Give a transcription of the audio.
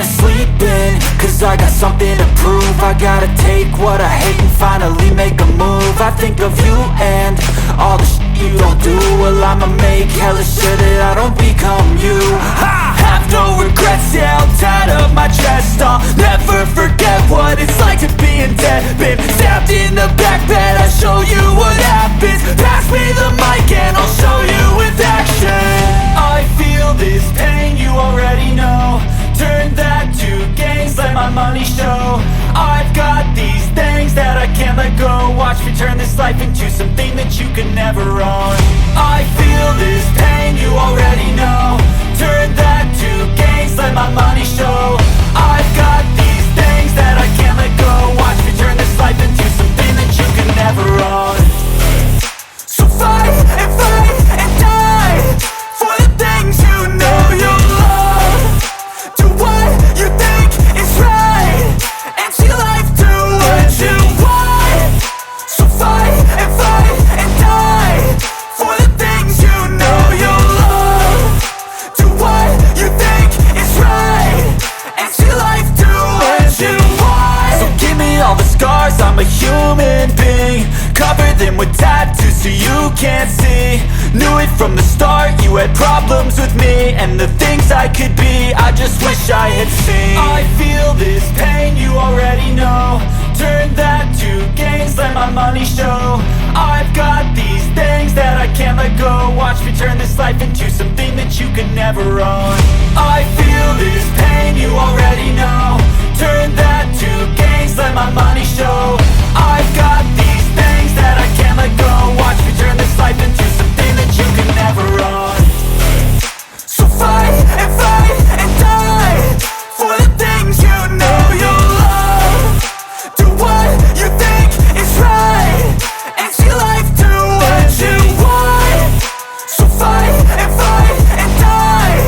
wanna sleep in, cause I got something to prove. I gotta take what I hate and finally make a move. I think of you and all the shit you don't do. Well, I'ma make hella sure that I don't become you. I have no regrets, yeah, I'll tie up my chest. I'll never forget what it's like to be in debt. Been stabbed in the back bed, I'll show you what happens. Pass me the mic and I'll show you with action. I feel this pain, you already know. Turn that to gains, let my money show. I've got these things that I can't let go. Watch me turn this life into something that you can never own. I feel this pain, you already know. Turn that to gains, let my money show. I've got these things that I can't let go. Watch me turn this life into something that you can never own. So fight and die for the things you know you love. Do what you think is right and see life do what you want. So fight and die for the things you know you love. Do what you think is right and see life do what you want. So give me all the scars, I'm a human being. Cover them with tattoos so you can't see. Knew it from the start, you had problems with me and the things I could be, I just wish I had seen. I feel this pain, you already know. Turn that to gains, let my money show. I've got these things that I can't let go. Watch me turn this life into something that you can never own. I feel this pain, you already know. Turn that to gains, let my money show. I've got these things that I can't let go. Watch me turn this life into something that you can never own. So fight and die for the things you know you love. Do what you think is right and see life do what you want. So fight and die